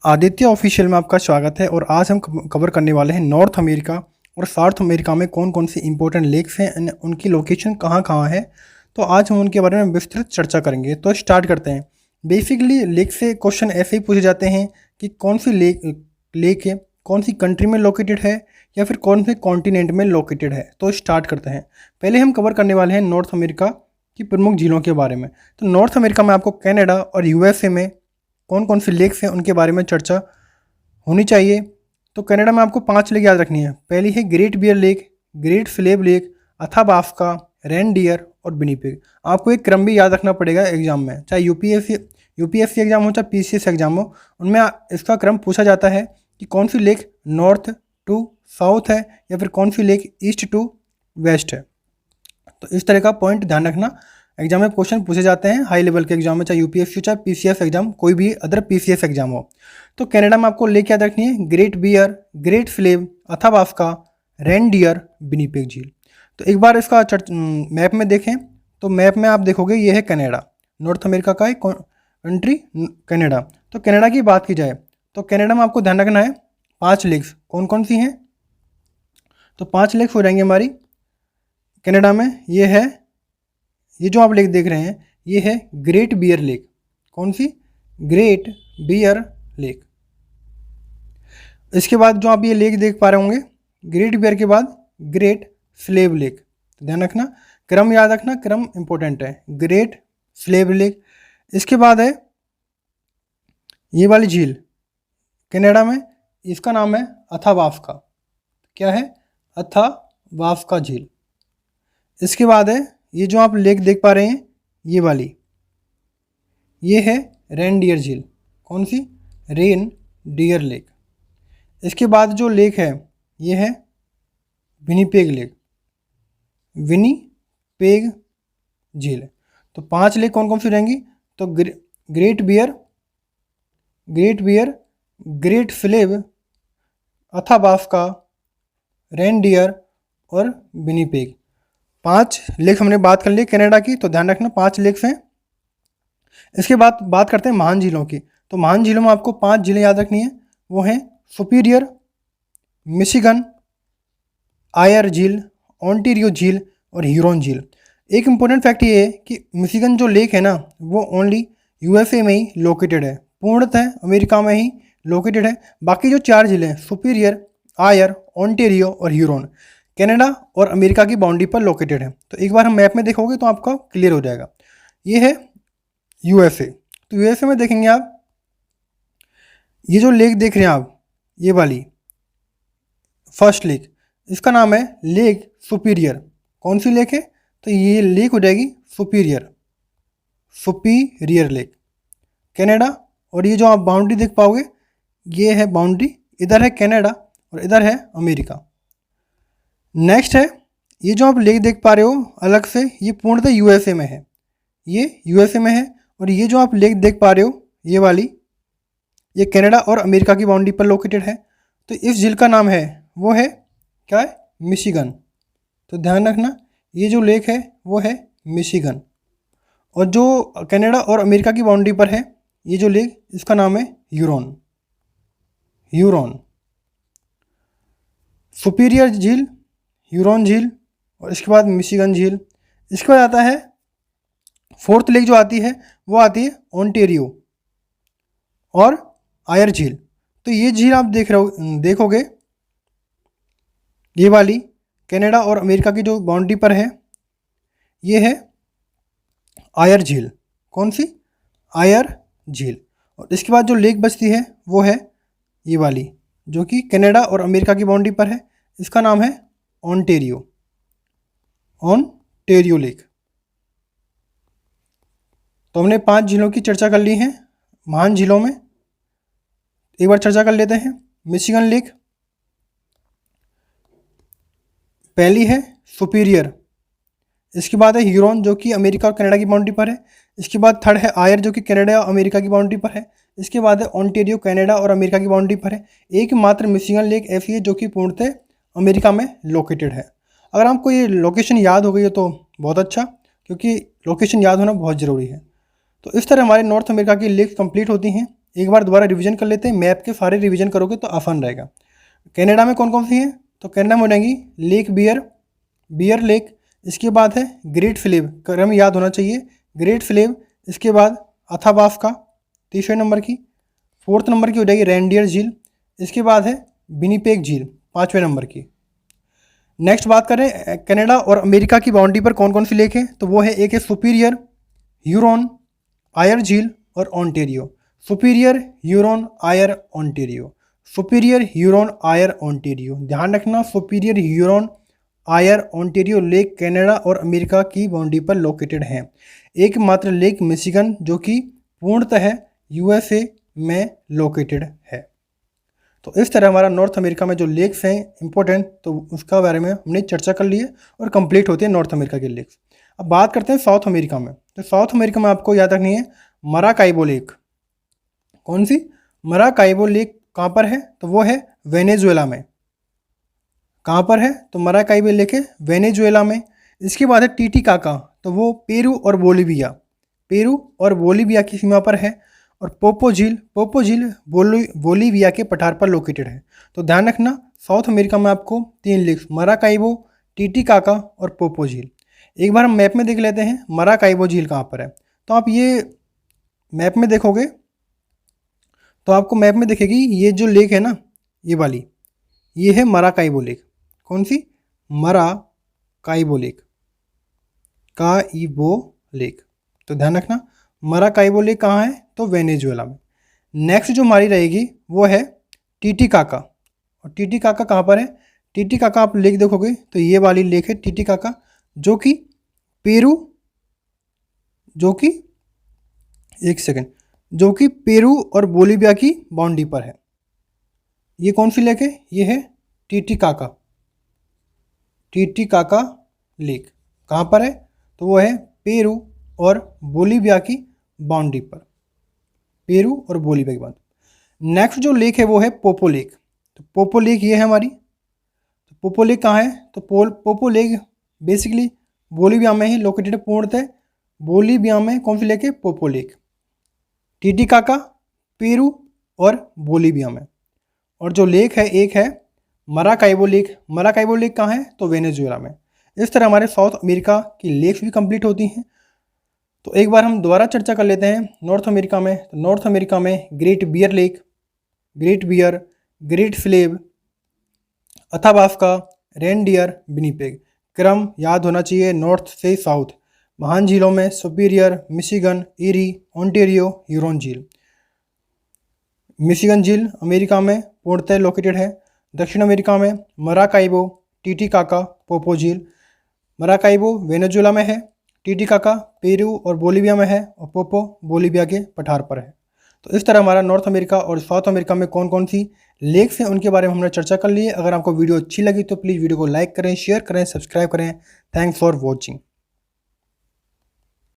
Aditya official में आपका स्वागत है और आज हम कवर करने वाले हैं नॉर्थ अमेरिका और साउथ अमेरिका में कौन कौन सी इंपॉर्टेंट लेक्स हैं एंड उनकी लोकेशन कहाँ कहाँ है। तो आज हम उनके बारे में विस्तृत चर्चा करेंगे। तो स्टार्ट करते हैं। बेसिकली लेक से क्वेश्चन ऐसे ही पूछे जाते हैं कि कौन सी लेक है, कौन सी कंट्री में लोकेटेड है या फिर कौन से कॉन्टिनेंट में लोकेटेड है। तो स्टार्ट करते हैं। पहले हम कवर करने वाले हैं नॉर्थ अमेरिका की प्रमुख झीलों के बारे में। तो नॉर्थ अमेरिका में आपको कनाडा और यूएसए में कौन कौन सी लेक्स हैं उनके बारे में चर्चा होनी चाहिए। तो कनाडा में आपको 5 लेक याद रखनी है। पहली है Great Bear Lake, Great Slave Lake, Athabasca, Reindeer और विनिपेग। आपको एक क्रम भी याद रखना पड़ेगा एग्जाम में, चाहे यूपीएससी एग्जाम हो चाहे पीसीएस एग्जाम हो, उनमें इसका क्रम पूछा जाता है कि कौन सी लेक नॉर्थ टू साउथ है या फिर कौन सी लेक ईस्ट टू वेस्ट है। तो इस तरह का पॉइंट ध्यान रखना। एग्जाम में क्वेश्चन पूछे जाते हैं हाई लेवल के एग्जाम में, चाहे यूपीएससी चाहे पीसीएस एग्जाम, कोई भी अदर पीसीएस एग्जाम हो। तो कनाडा में आपको लेक याद रखनी है Great Bear, Great Slave, Athabasca, Reindeer, Winnipeg झील। तो एक बार इसका मैप में देखें तो मैप में आप देखोगे ये है कनाडा, नॉर्थ अमेरिका का एक कंट्री कनाडा। तो कनाडा की बात की जाए तो कनाडा में आपको ध्यान रखना है 5 लेक्स कौन कौन सी हैं। तो 5 लेक्स हो जाएंगे हमारी कनाडा में। ये जो आप लेक देख रहे हैं ये है ग्रेट बियर लेक। कौन सी? Great Bear lake. इसके बाद जो आप ये लेक देख पा रहे होंगे ग्रेट बियर के बाद ग्रेट स्लेव लेक। ध्यान रखना, क्रम याद रखना, क्रम इंपॉर्टेंट है। ग्रेट स्लेव लेक, इसके बाद है ये वाली झील कनाडा में, इसका नाम है अथाबास्का। क्या है? अथाबास्का झील। इसके बाद है ये जो आप लेक देख पा रहे हैं ये वाली, ये है रेनडियर झील। कौन सी? Rain dear lake. इसके बाद जो लेक है ये है विनिपेग लेक, विनिपेग झील। तो 5 लेक कौन कौन सी रहेंगी? तो Great Bear, Great Slave, Athabasca, Reindeer और विनिपेग। 5 लेक हमने बात कर ली कनाडा की, तो ध्यान रखना 5 लेक्स हैं। इसके बाद बात करते हैं महान झीलों की। तो महान झीलों में आपको 5 झीलें याद रखनी है। वो हैं सुपीरियर, मिशिगन, आयर झील, ओंटारियो झील और ह्यूरॉन झील। एक इम्पोर्टेंट फैक्ट ये है कि मिशिगन जो लेक है ना वो ओनली यूएसए में ही लोकेटेड है, पूर्णतः अमेरिका में ही लोकेटेड है। बाकी जो 4 झीलें सुपीरियर, आयर, ओंटारियो और ह्यूरॉन कनाडा और अमेरिका की बाउंड्री पर लोकेटेड है। तो एक बार हम मैप में देखोगे तो आपका क्लियर हो जाएगा। ये है यूएसए। तो यूएसए में देखेंगे आप ये जो लेक देख रहे हैं आप, ये वाली फर्स्ट लेक, इसका नाम है लेक सुपीरियर। कौन सी लेक है? तो ये लेक हो जाएगी सुपीरियर लेक कनाडा। और ये जो आप बाउंड्री देख पाओगे ये है बाउंड्री, इधर है कनाडा और इधर है अमेरिका। नेक्स्ट है ये जो आप लेक देख पा रहे हो अलग से, ये पूर्णतः यूएसए में है, ये यूएसए में है। और ये जो आप लेक देख पा रहे हो ये वाली, ये कनाडा और अमेरिका की बाउंड्री पर लोकेटेड है। तो इस झील का नाम है वो है क्या है? मिशिगन। तो ध्यान रखना ये जो लेक है वो है मिशिगन। और जो कनाडा और अमेरिका की बाउंड्री पर है ये जो लेक, इसका नाम है ह्यूरॉन। सुपीरियर झील, ह्यूरॉन झील और इसके बाद मिशिगन झील। इसके बाद आता है 4th लेक जो आती है वो आती है ओंटारियो और आयर झील। तो ये झील आप देखोगे ये वाली कनाडा और अमेरिका की जो बाउंड्री पर है ये है आयर झील। कौन सी? आयर झील। और इसके बाद जो लेक बचती है वो है ये वाली जो कि कनाडा और अमेरिका की बाउंड्री पर है, इसका नाम है ओंटारियो लेक। तो हमने 5 झीलों की चर्चा कर ली है। महान झीलों में एक बार चर्चा कर लेते हैं। मिशिगन लेक पहली है सुपीरियर, इसके बाद है ह्यूरॉन जो कि अमेरिका और कनाडा की बाउंड्री पर है, इसके बाद 3rd है आयर जो कि कनाडा और अमेरिका की बाउंड्री पर है, इसके बाद है ओंटारियो कनाडा और अमेरिका की बाउंड्री पर है। एकमात्र मिशिगन लेक ऐसी है जो कि पूर्णतः अमेरिका में लोकेटेड है। अगर आपको ये लोकेशन याद हो गई है तो बहुत अच्छा, क्योंकि लोकेशन याद होना बहुत ज़रूरी है। तो इस तरह हमारे नॉर्थ अमेरिका की लेक्स कंप्लीट होती हैं। एक बार दोबारा रिवीजन कर लेते हैं, मैप के सारे रिवीजन करोगे तो आसान रहेगा। कनाडा में कौन कौन सी हैं? तो कनाडा में हो जाएंगी लेक बियर लेक, इसके बाद है ग्रेट स्लेव, क्रम याद होना चाहिए, ग्रेट स्लेव, इसके बाद अथाबास्का तीसरे नंबर की, फोर्थ नंबर की हो जाएगी रेनडियर झील, इसके बाद है विनिपेग झील पाँचवें नंबर की। नेक्स्ट बात करें कनाडा और अमेरिका की बाउंड्री पर कौन कौन सी लेक है, तो वो है एक है सुपीरियर, ह्यूरॉन, आयर झील और ऑन्टेरियो। सुपीरियर, ह्यूरॉन, आयर, ऑन्टेरियो, सुपीरियर, ह्यूरॉन, आयर, ऑन्टेरियो। ध्यान रखना, सुपीरियर, ह्यूरॉन, आयर, ऑन्टेरियो लेक कनाडा और अमेरिका की बाउंड्री पर लोकेटेड हैं। एकमात्र लेक मिशिगन जो कि पूर्णतः यूएसए में लोकेटेड है। तो इस तरह हमारा नॉर्थ अमेरिका में जो लेक्स हैं इंपॉर्टेंट, तो उसका बारे में हमने चर्चा कर ली है और कंप्लीट होती है नॉर्थ अमेरिका के लेक्स। अब बात करते हैं साउथ अमेरिका में। तो साउथ अमेरिका में आपको याद रखनी है मराकाइबो लेक। कौन सी? मराकाइबो लेक कहाँ पर है? तो वो है वेनेजुएला में। कहाँ पर है? तो मराकाइबो लेक है वेनेजुएला में। इसके बाद है टीटीकाका, तो वो पेरू और बोलीविया की सीमा पर है। और पोपो झील बोलीविया के पठार पर लोकेटेड है। तो ध्यान रखना, साउथ अमेरिका में आपको 3 लेक्स मराकाइबो, टीटीकाका और पोपो झील। एक बार हम मैप में देख लेते हैं मराकाइबो झील कहाँ पर है। तो आप ये मैप में देखोगे तो आपको मैप में दिखेगी ये जो लेक है ना, ये वाली, ये है मराकाइबो लेक। कौन सी? Maracaibo lake, lake. तो ध्यान रखना मराकाइबो लेक कहाँ है? तो वेनेजुएला में। नेक्स्ट जो हमारी रहेगी वो है टीटीकाका। और टीटीकाका कहाँ पर है? टीटीकाका आप लेक देखोगे तो ये वाली लेक है टीटीकाका, जो कि पेरू और बोलीविया की बाउंड्री पर है। ये कौन सी लेक है? ये है टीटीकाका लेक। कहाँ पर है? तो वो है पेरू और बोलीविया की बाउंड्री पर, पेरू और बोलीविया की बाउंड्री। नेक्स्ट जो लेक है वो है पोपो लेक। तो पोपो लेक ये है हमारी। तो पोपो लेक कहाँ है? तो पोपो लेक बेसिकली बोलीविया में ही लोकेटेड है, पूर्णतः बोलीविया में। कौन सी लेक है? पोपो लेक, टीटीकाका, पेरू और बोलीविया में। और जो लेक है एक है मराकाइबो लेक। मराकाइबो लेक कहाँ है? तो वेनेजुएला में। इस तरह हमारे साउथ अमेरिका की लेक्स भी कंप्लीट होती हैं। तो एक बार हम दोबारा चर्चा कर लेते हैं नॉर्थ अमेरिका में। तो नॉर्थ अमेरिका में Great Bear Lake, Great Slave, Athabasca, Reindeer, Winnipeg. क्रम याद होना चाहिए नॉर्थ से साउथ। महान झीलों में superior, Michigan, eerie, Ontario, Huron झील। मिशिगन झील अमेरिका में पूर्णतः लोकेटेड है। दक्षिण अमेरिका में मराकाइबो, टीटीकाका, पोपो झील। मराकाइबो वेनेजुएला में है, टीटीकाका पेरू और बोलीविया में है और पोपो बोलीविया के पठार पर है। तो इस तरह हमारा नॉर्थ अमेरिका और साउथ अमेरिका में कौन कौन सी लेक्स हैं उनके बारे में हमने चर्चा कर ली है। अगर आपको वीडियो अच्छी लगी तो प्लीज़ वीडियो को लाइक करें, शेयर करें, सब्सक्राइब करें। Thanks for watching.